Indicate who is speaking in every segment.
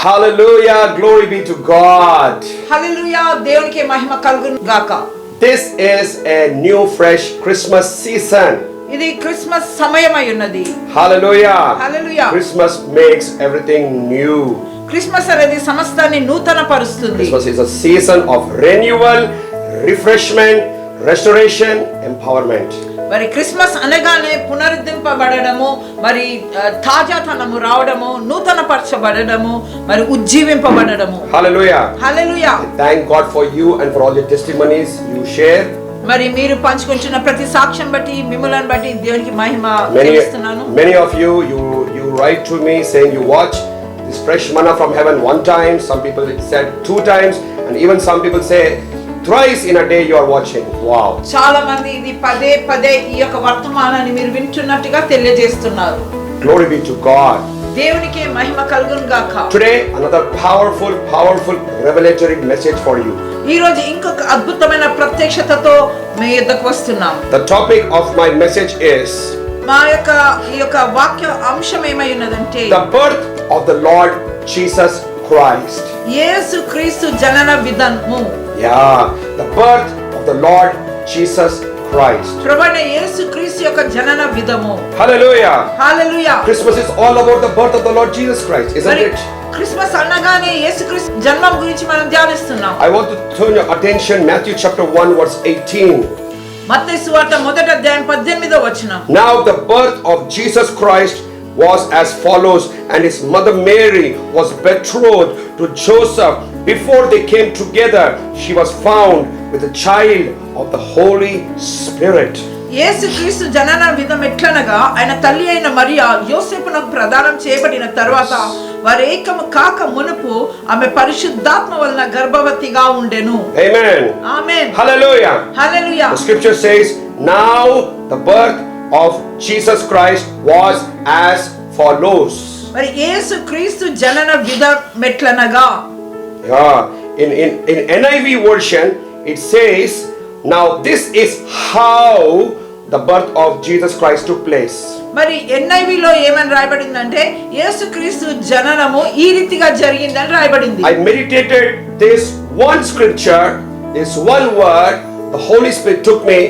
Speaker 1: Hallelujah, glory be to God.
Speaker 2: హల్లెలూయా దేవునికి మహిమ కలుగును గాక.
Speaker 1: This is a new fresh Christmas season.
Speaker 2: ఇది క్రిస్మస్ సమయమై ఉన్నది.
Speaker 1: Hallelujah.
Speaker 2: Hallelujah.
Speaker 1: Christmas makes everything new.
Speaker 2: Christmas అనేది సమస్తాన్ని నూతన పరుస్తుంది.
Speaker 1: Christmas is a season of renewal, refreshment, restoration, empowerment.
Speaker 2: మరి క్రిస్మస్ అనగానే పునరుద్ధరింపబడడము, మరి తాజాతనము రావడము, నూతన పరచబడడము, మరి ఉజ్జీవింపబడడము.
Speaker 1: Hallelujah.
Speaker 2: Hallelujah.
Speaker 1: Thank God for you and for all your testimonies you share.
Speaker 2: మరి మీరు పంచుకుంటున్న ప్రతి సాక్ష్యం బట్టి మిమ్మల్ని బట్టి దేవునికి మహిమ చెల్లిస్తున్నాను.
Speaker 1: Many of you write to me saying you watch this fresh manna from heaven one time. Some people said 2 times, and even some people say thrice in a day you are watching. Wow.
Speaker 2: చాలా మంది ఇది పదే పదే ఈ యొక్క వర్తమానాన్ని మీరు వింటున్నట్టుగా తెలియజేస్తున్నారు.
Speaker 1: Glory be to God.
Speaker 2: దేవునికి మహిమ కలుగును గాక.
Speaker 1: Today another powerful revelatory message for you.
Speaker 2: ఈ రోజు ఇంకొక అద్భుతమైన ప్రత్యక్షతతో మీ యొద్దకు వస్తున్నాం.
Speaker 1: The topic of my message is
Speaker 2: మా యొక్క ఈ యొక్క వాక్య అంశం ఏమై ఉన్నదంటే
Speaker 1: the birth of the Lord Jesus Christ.
Speaker 2: యేసు క్రీస్తు జనన విధానము.
Speaker 1: Yeah, the birth of the Lord Jesus Christ.
Speaker 2: ప్రభువైన యేసు క్రీస్తు యొక్క జనన విధము.
Speaker 1: Hallelujah.
Speaker 2: Hallelujah.
Speaker 1: Christmas is all about the birth of the Lord Jesus Christ, isn't it?
Speaker 2: Christmas అనగానే యేసుక్రీస్తు జన్మం గురించి మనం ధ్యానిస్తున్నాం.
Speaker 1: I want to turn your attention Matthew chapter 1 verse 18.
Speaker 2: మత్తయి సువార్త మొదటి అధ్యాయం 18వ వచనం.
Speaker 1: Now the birth of Jesus Christ was as follows, and his mother Mary was betrothed to Joseph. Before they came together, she was found with a child of the Holy Spirit.
Speaker 2: యేసుక్రీస్తు జనన విధం ఎట్లనగా ఆయన తల్లి అయిన మరియా యోసేపునకు ప్రదానం చేయబడిన తరువాత వారు ఏకము కాక మునుపు ఆమె పరిశుద్ధాత్మ వలన గర్భవతిగా ఉండెను.
Speaker 1: Amen.
Speaker 2: Amen.
Speaker 1: Hallelujah.
Speaker 2: Hallelujah.
Speaker 1: The scripture says, now the birth of Jesus Christ was as follows.
Speaker 2: మరి యేసుక్రీస్తు జనన విధం ఎట్లనగా
Speaker 1: Yeah, in NIV version it says, now this is how the birth of Jesus Christ took place.
Speaker 2: మరి NIV లో ఏమని రాయబడిందంటే యేసుక్రీస్తు జననము ఈ రీతిగా జరిగిందని రాయబడింది.
Speaker 1: I meditated this one scripture, this one word. The Holy Spirit took me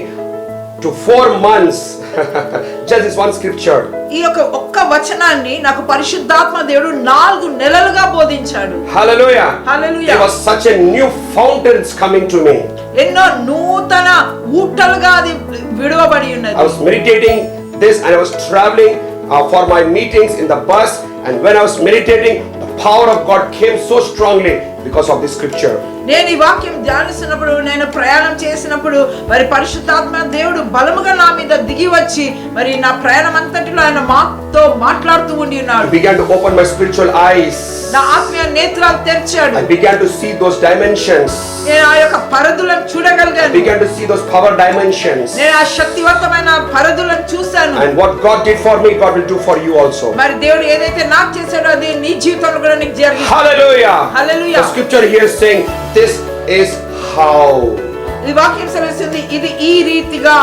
Speaker 1: to 4 months. Just this one scripture.
Speaker 2: ఈ యొక్క ఒక్క వచనాన్ని నాకు పరిశుద్ధాత్మ దేవుడు 4 నెలలుగా బోధించాడు.
Speaker 1: Hallelujah.
Speaker 2: Hallelujah.
Speaker 1: There was such a new fountains coming to me.
Speaker 2: ఎన్నో నూతన ఊటలుగా అది విడువబడి ఉన్నది.
Speaker 1: I was meditating this and I was traveling for my meetings in the bus, and when I was meditating, the power of God came so strongly because of this scripture.
Speaker 2: నేను ఈ వాక్యం ధ్యానిస్తున్నప్పుడు, నేను ప్రయాణం చేసినప్పుడు మరి పరిశుద్ధాత్మ దేవుడు బలముగా నా మీద దిగి వచ్చి మరి నా ప్రయాణం అంతటిలో ఆయన మాతో మాట్లాడుతూ ఉండి ఉన్నాడు.
Speaker 1: I began to open my spiritual eyes.
Speaker 2: నా ఆత్మీయ నేత్రాలు తెరిచాడు.
Speaker 1: I began to see those dimensions.
Speaker 2: నేను ఆ యొక్క పరిధులను చూడగలిగాను.
Speaker 1: I began to see those power dimensions.
Speaker 2: నేను ఆ శక్తివంతమైన పరిధులను చూశాను.
Speaker 1: And what God did for me, God will do for you also.
Speaker 2: మరి దేవుడు ఏదైతే నాకు చేశాడో అది నీ జీవితంలో కూడా నీకు జరిగింది.
Speaker 1: Hallelujah.
Speaker 2: Hallelujah.
Speaker 1: The scripture here is saying, this is how.
Speaker 2: ఈ వాక్యం సెలవిస్తుంది ఇది ఈ రీతిగా.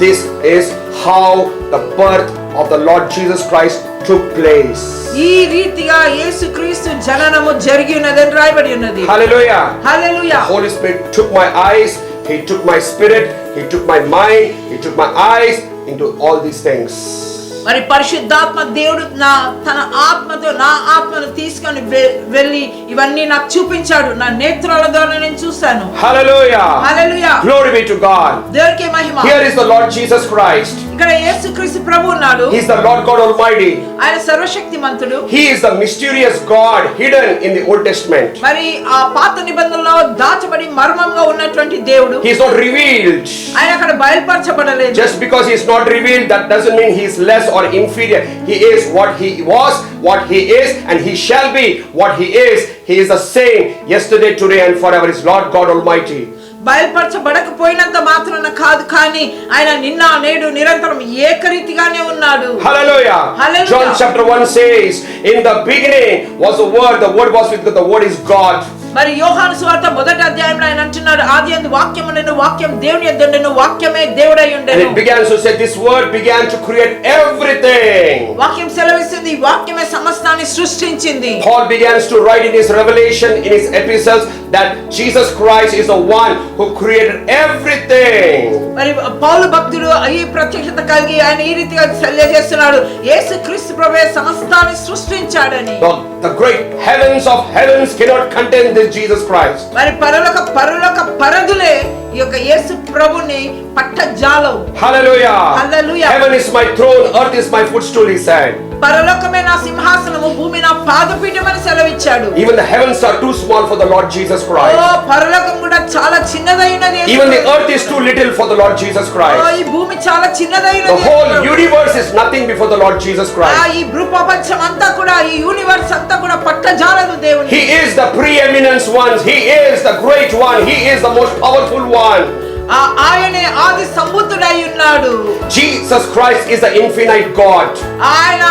Speaker 1: This is how the birth of the Lord Jesus Christ took place.
Speaker 2: ఈ రీతిగా యేసుక్రీస్తు జననము జరిగి ఉన్నదని రాయబడి ఉన్నది.
Speaker 1: Hallelujah.
Speaker 2: Hallelujah.
Speaker 1: The Holy Spirit took my eyes, he took my spirit, he took my mind, he took my eyes into all these things.
Speaker 2: మరి పరిశుద్ధాత్మ దేవుడు తన ఆత్మతో నా ఆత్మను తీసుకొని వెళ్ళి ఇవన్నీ నాకు చూపించాడు. నా నేత్రాల ద్వారా నేను చూశాను.
Speaker 1: Hallelujah.
Speaker 2: Hallelujah.
Speaker 1: Glory be to God.
Speaker 2: దేవునికి మహిమ.
Speaker 1: Here is the Lord Jesus Christ.
Speaker 2: ఇక్కడ యేసుక్రీస్తు ప్రభువు ఉన్నాడు.
Speaker 1: He is the Lord God Almighty.
Speaker 2: ఆయన సర్వశక్తిమంతుడు.
Speaker 1: He is the mysterious God hidden in the Old Testament.
Speaker 2: మరి ఆ పాత నిబంధనలో దాచబడి మర్మంగా ఉన్నటువంటి దేవుడు.
Speaker 1: He is not revealed.
Speaker 2: ఆయన అక్కడ బయలుపరచబడలేదు.
Speaker 1: Just because he is not revealed, that doesn't mean he is less or inferior. He is what he was, what he is, and he shall be what he is. He is the same yesterday, today, and forever. Is Lord God Almighty.
Speaker 2: బయలుపరచబడకపోయినంత మాత్రాన కాదు, కానీ ఆయన నిన్న నేడు నిరంతరం ఏకరీతిగానే ఉన్నాడు.
Speaker 1: Hallelujah.
Speaker 2: Hallelujah.
Speaker 1: John chapter 1 says, in the beginning was the word was with God, the word is God.
Speaker 2: మరి యోహాను సువార్త మొదటి అధ్యాయంలో ఆయన అంటున్నాడు, ఆదియందు వాక్యము ఉండెను, వాక్యం దేవుని యొద్ద ఉండెను, వాక్యమే దేవుడై
Speaker 1: And
Speaker 2: ఉండెను.
Speaker 1: it began to say, this word began to create everything.
Speaker 2: వాక్యం సెలవిస్తుంది, వాక్యమే సమస్తాన్ని సృష్టించింది.
Speaker 1: Paul begins to write in his revelation, in his epistles, that Jesus Christ is the one who created everything.
Speaker 2: మరి పౌలు భక్తుడు ఈ ప్రత్యక్షత కలిగి ఆయన ఈ రీతిగా తెలియజేస్తున్నాడు, యేసుక్రీస్తు ప్రభువే సమస్తాన్ని సృష్టించాడని.
Speaker 1: The great heavens of heavens cannot contain this Jesus Christ.
Speaker 2: మరి పరలోక పరదులే ఈ యొక్క యేసు ప్రభుని పట్టజాలవు.
Speaker 1: Hallelujah.
Speaker 2: Hallelujah.
Speaker 1: Heaven is my throne, earth is my footstool, he said.
Speaker 2: పరలోకమే నా సింహాసనము, భూమి నా పాదపీఠం అని సెలవిచ్చాడు.
Speaker 1: Even the heavens are too small for the Lord Jesus Christ.
Speaker 2: పరలోకం కూడా చాలా చిన్నదైనది.
Speaker 1: Even the earth is too little for the Lord Jesus Christ.
Speaker 2: ఈ భూమి చాలా చిన్నదైనది.
Speaker 1: The whole universe is nothing before the Lord Jesus Christ.
Speaker 2: ఈ భూప్రపంచం అంతా కూడా, ఈ యూనివర్స్ అంతా కూడా పట్టజాలదు దేవుని.
Speaker 1: He is the preeminence one. He is the great one. He is the most powerful one.
Speaker 2: ఆయనే ఆది సంబుద్ధుడై ఉన్నాడు.
Speaker 1: Jesus Christ is the infinite God.
Speaker 2: ఆయన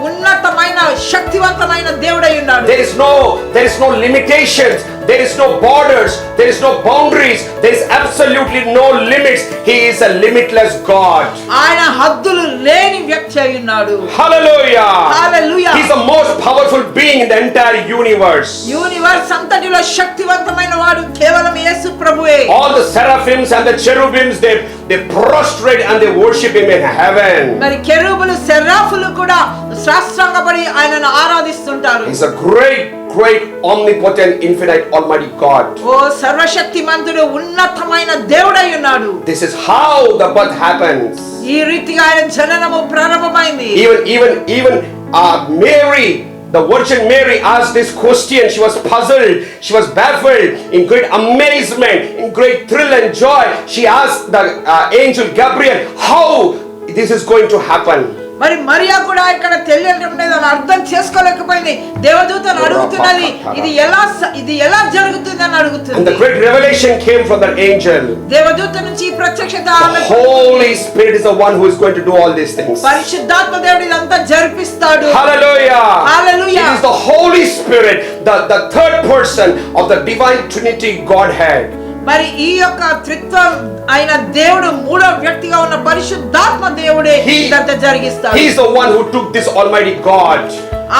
Speaker 2: ఉన్నతమైన శక్తివంతమైన దేవుడై ఉన్నాడు.
Speaker 1: There is no limitations. There is no borders. There is no boundaries. There is absolutely no limits. He is a limitless God.
Speaker 2: ఆయన హద్దులు లేని వ్యక్తి అయి ఉన్నాడు.
Speaker 1: Hallelujah.
Speaker 2: Hallelujah.
Speaker 1: He is the most powerful being in the entire universe.
Speaker 2: Universe అంతటిలో శక్తివంతమైన వాడు కేవలం యేసు ప్రభువే.
Speaker 1: All the seraphims and the cherubims, they prostrate and they worship him in heaven.
Speaker 2: మరి కెరూబులు సెరాఫులు కూడా సాష్టాంగపడి ఆయనను ఆరాధిస్తుంటారు.
Speaker 1: He's a great omnipotent infinite almighty God.
Speaker 2: ఓ సర్వశక్తిమంతుడు ఉన్నతమైన దేవుడై ఉన్నాడు.
Speaker 1: This is how the birth happens.
Speaker 2: ఈ రీతిగా ఆయన జననము ప్రారంభమైంది.
Speaker 1: Even Mary, the Virgin Mary, asked this question. She was puzzled, she was baffled, in great amazement, in great thrill and joy. She asked the angel Gabriel, how this is going to happen.
Speaker 2: మరి మరియా కూడా ఇక్కడ తెలియడం లేదు, అర్థం చేసుకోలేకపోయింది. దేవదూతను అడుగుతున్నది, ఇది ఎలా జరుగుతుంది అని అడుగుతుంది.
Speaker 1: And the great revelation came from that angel.
Speaker 2: దేవదూత నుంచి ప్రత్యక్షత.
Speaker 1: The Holy Spirit is the one who is going to do all these things.
Speaker 2: పరిశుద్ధాత్మ దేవుడు ఇదంతా జరిపిస్తాడు.
Speaker 1: Hallelujah.
Speaker 2: Hallelujah.
Speaker 1: It is the Holy Spirit, the third person of the divine Trinity Godhead.
Speaker 2: మరి ఈ యొక్క త్రిత్వం ఆయన దేవుడు మూడవ వ్యక్తిగా ఉన్న పరిశుద్ధాత్మ దేవుడే ఇదంతా జరిగిస్తాడు.
Speaker 1: He is the one who took this almighty God.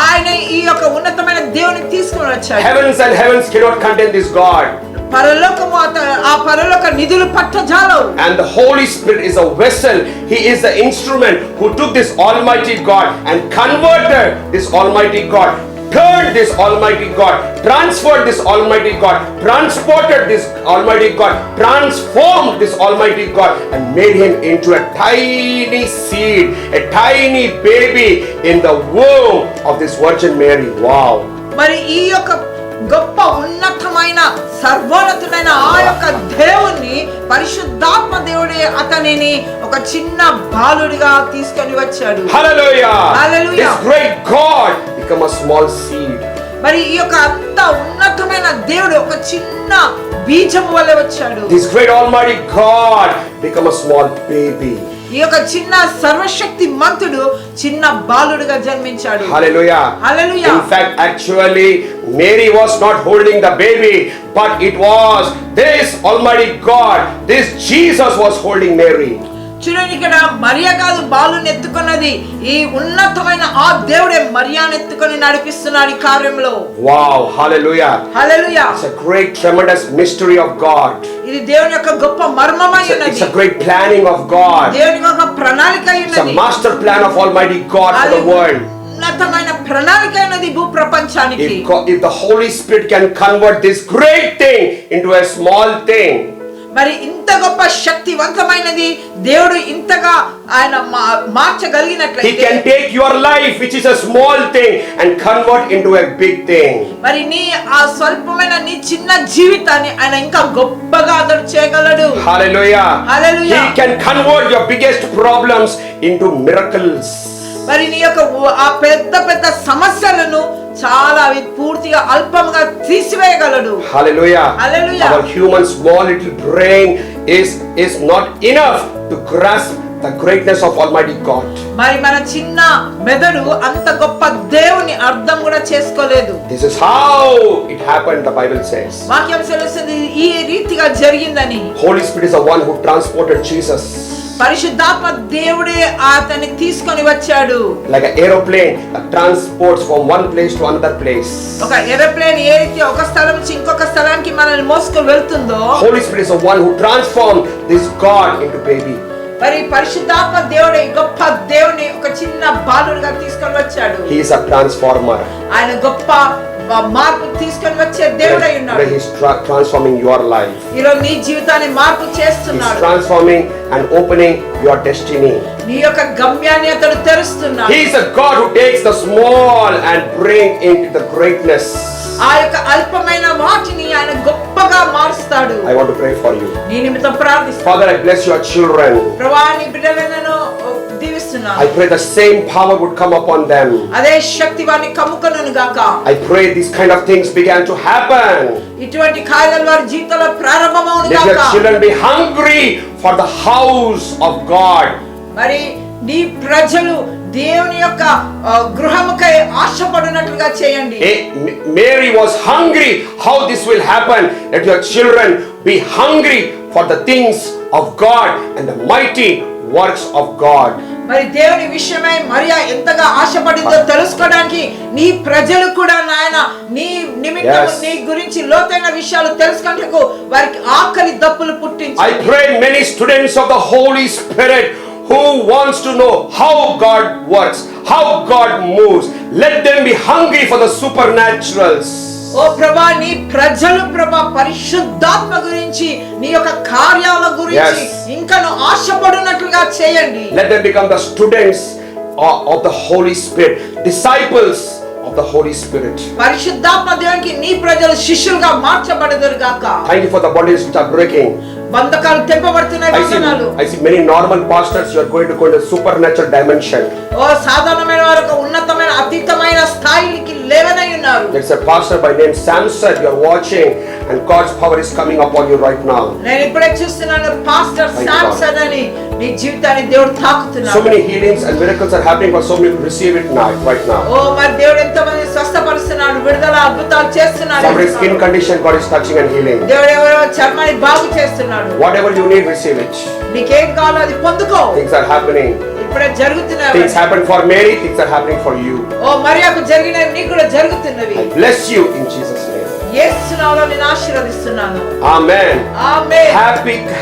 Speaker 2: ఆయన ఈ యొక్క ఉన్నతమైన దేవుని తీసుకొని వచ్చాడు.
Speaker 1: Heavens and heavens cannot contain this God.
Speaker 2: పరలోకము ఆ పరలోక నిధులు పట్టజాలవు.
Speaker 1: And the Holy Spirit is a vessel. He is the instrument who took this almighty God and converted this almighty God, turned this almighty God, transferred this almighty God, transported this almighty God, transformed this almighty God, and made him into a tiny seed, a tiny baby in the womb of this Virgin Mary. Wow.
Speaker 2: మరి ఈ యొక్క గొప్ప ఉన్నతమైన సర్వోన్నతుడైన ఆ యొక్క దేవుణ్ణి పరిశుద్ధాత్మ దేవుడే అతనిని ఒక చిన్న బాలుడిగా తీసుకొని వచ్చాడు.
Speaker 1: Hallelujah.
Speaker 2: Hallelujah.
Speaker 1: This great God become a small seed.
Speaker 2: మరి ఈ యొక్క అంత ఉన్నతమైన దేవుడు ఒక చిన్న బీజం వలె వచ్చాడు.
Speaker 1: This great almighty God become a small baby.
Speaker 2: ఈ యొక్క చిన్న సర్వశక్తి మంతుడు చిన్న బాలుడిగా జన్మించాడు.
Speaker 1: Hallelujah.
Speaker 2: Hallelujah.
Speaker 1: In fact, actually, Mary was not holding the baby, but it was this almighty God, this Jesus was holding Mary.
Speaker 2: చూడండి, ఇక్కడ మరియా కాదు బాలుని ఎత్తుకున్నది, ఈ ఉన్నతమైన ఆ దేవుడే మరియాను ఎత్తుకొని నడిపిస్తున్నాడు ఈ కార్యంలో.
Speaker 1: Wow. Hallelujah.
Speaker 2: Hallelujah.
Speaker 1: It's a great tremendous mystery of God.
Speaker 2: ఇది దేవుని యొక్క గొప్ప మర్మమై ఉన్నది.
Speaker 1: It's a great planning of God.
Speaker 2: దేవుని యొక్క ప్రణాళిక అయి
Speaker 1: It's a
Speaker 2: ఉన్నది.
Speaker 1: master plan of almighty God for the world.
Speaker 2: ఉన్నతమైన ప్రణాళిక అయినది భూప్రపంచానికి.
Speaker 1: If the Holy Spirit can convert this great thing into a small thing,
Speaker 2: మరి ఇంత గొప్ప శక్తివంతమైనది దేవుడు ఇంతగా ఆయన మార్చగలిగినట్లయితే,
Speaker 1: he can take your life, which is a small thing, and convert into a big thing.
Speaker 2: మరి నీ ఆ స్వల్పమైన నీ చిన్న జీవితాన్ని ఆయన ఇంకా గొప్పగా అతడు చేయగలడు.
Speaker 1: Hallelujah.
Speaker 2: Hallelujah.
Speaker 1: He can convert your biggest problems into miracles.
Speaker 2: మరి నీ యొక్క ఆ పెద్ద పెద్ద సమస్యలను చాలా పూర్తిగా అల్పంగా తీసివేయగలడు.
Speaker 1: Hallelujah.
Speaker 2: Hallelujah.
Speaker 1: Our human small little brain is not enough to grasp the greatness of Almighty God.
Speaker 2: మరి మన చిన్న మెదడు అంత గొప్ప దేవుని అర్థం కూడా చేసుకోలేదు.
Speaker 1: This is how it happened, the Bible says.
Speaker 2: వాక్యం సెలవుస్తుంది ఈ రీతిగా జరిగిందని.
Speaker 1: Holy Spirit is the one who transported Jesus.
Speaker 2: పరిశుద్ధాత్మ దేవుడే అతన్ని తీసుకొని వచ్చాడు.
Speaker 1: Like an aeroplane that transports from one place to another place.
Speaker 2: ఒక ఏరోప్లేన్ ఏ రీతి ఒక స్థలం నుంచి ఇంకొక స్థలానికి మనల్ని మోసుకొని వెళ్తుందో,
Speaker 1: Holy Spirit is the one who transformed this God into baby.
Speaker 2: మరి పరిశుద్ధాత్మ దేవుడే గొప్ప దేవుని ఒక చిన్న బాలుడిగా తీసుకొని వచ్చాడు.
Speaker 1: He is a transformer.
Speaker 2: ఆయన గొప్ప మార్పు తీసుకొని వచ్చే దేవుడై ఉన్నాడు.
Speaker 1: He is transforming your life.
Speaker 2: ఈరోజు నీ జీవితాన్ని మార్పు
Speaker 1: He is
Speaker 2: చేస్తున్నాడు.
Speaker 1: transforming and opening your destiny.
Speaker 2: నీ యొక్క గమ్యాన్ని అతడు తెరుస్తున్నాడు.
Speaker 1: He is a God who takes the small and bring into the greatness.
Speaker 2: ఆ యొక్క అల్పమైన వాటిని ఆయన గొప్పగా మారుస్తాడు.
Speaker 1: I want to pray for you.
Speaker 2: నీ నిమిత్తం ప్రార్థిస్తాను.
Speaker 1: Father, I bless your children.
Speaker 2: ప్రభువా నీ బిడ్డలను దీవిస్తున్నాను.
Speaker 1: I pray the same power would come upon them.
Speaker 2: అదే శక్తి వారిని కమ్ముకొనును గాక.
Speaker 1: I pray these kind of things began to happen.
Speaker 2: ఇటువంటి కార్యాలు వారి జీవితంలో ప్రారంభమవును
Speaker 1: Let your
Speaker 2: గాక.
Speaker 1: children be hungry for the house of God.
Speaker 2: మరి నీ ప్రజలు దేవుని యొక్క గృహముకై ఆశపడినట్లుగా చేయండి.
Speaker 1: Mary was hungry. How this will happen? Let your children be hungry for the things of God and the mighty works of God.
Speaker 2: మరి దేవుని విషయమై మరియా ఎంతగా ఆశపడిందో తెలుసుకోవడానికి నీ ప్రజలు కూడా నాయన నీ నిమిత్తం నీ గురించి లోతైన విషయాలు తెలుసుకుంటకు వారికి ఆకలి దప్పులు పుట్టించు.
Speaker 1: I pray many students of the Holy Spirit who wants to know how God works, how God moves, let them be hungry for the supernaturals.
Speaker 2: ఓ ప్రభా నీ ప్రజలు ప్రభా పరిశుద్ధాత్మ గురించి నీ యొక్క కార్యాల గురించి ఇంకను ఆశపడినట్లుగా చేయండి.
Speaker 1: Let them become the students of the Holy Spirit, disciples of the Holy Spirit.
Speaker 2: పరిశుద్ధాత్మ దేవునికి నీ ప్రజలు శిష్యులుగా మార్చబడదురు గాక.
Speaker 1: Thank you for the bodies which are breaking.
Speaker 2: బంధకాలు తెంపబడుతున్నాయి. బంధనాలు
Speaker 1: I see many normal pastors, you are going to go into supernatural dimension.
Speaker 2: ఓ సాధారణమైన వారు ఒక ఉన్నతమైన అతీతమైన స్థాయికి లేవనై ఉన్నారు.
Speaker 1: There's a pastor by name Samson, you are watching and God's power is coming upon you right now.
Speaker 2: నేను ఇప్పుడే చూస్తున్నాను పాస్టర్ శాంసన్ అని నీ జీవితాన్ని దేవుడు తాకుతున్నాడు.
Speaker 1: So many healings and miracles are happening for so many to receive it now, right now.
Speaker 2: ఓ మరి దేవుడు ఎంతమంది స్వస్థపరుస్తున్నాడు, విడుదల అద్భుతాలు చేస్తున్నాడు.
Speaker 1: Somebody's skin condition God is touching and healing.
Speaker 2: దేవుడు ఎవరో చర్మాన్ని బాగు చేస్తున్నాడు.
Speaker 1: Whatever you need, receive it.
Speaker 2: నీకేం కావాలో అది పొందుకో.
Speaker 1: Things are happening.
Speaker 2: ఇప్పుడే జరుగుతున్నాయి.
Speaker 1: Things happened for Mary, things are happening for you.
Speaker 2: ఓ మరియాకు జరిగినవి నీకు కూడా జరుగుతున్నవి.
Speaker 1: I bless you in Jesus' name.
Speaker 2: యేసు నామములో నేను ఆశీర్వదిస్తున్నాను.
Speaker 1: Amen.
Speaker 2: ఆమేన్.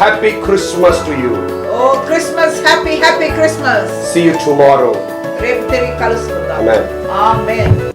Speaker 1: Happy Christmas to you.
Speaker 2: ఓ Christmas, happy Christmas.
Speaker 1: See you tomorrow.
Speaker 2: రేపు తిరిగి కలుసుకుందాం.
Speaker 1: Amen.
Speaker 2: ఆమేన్.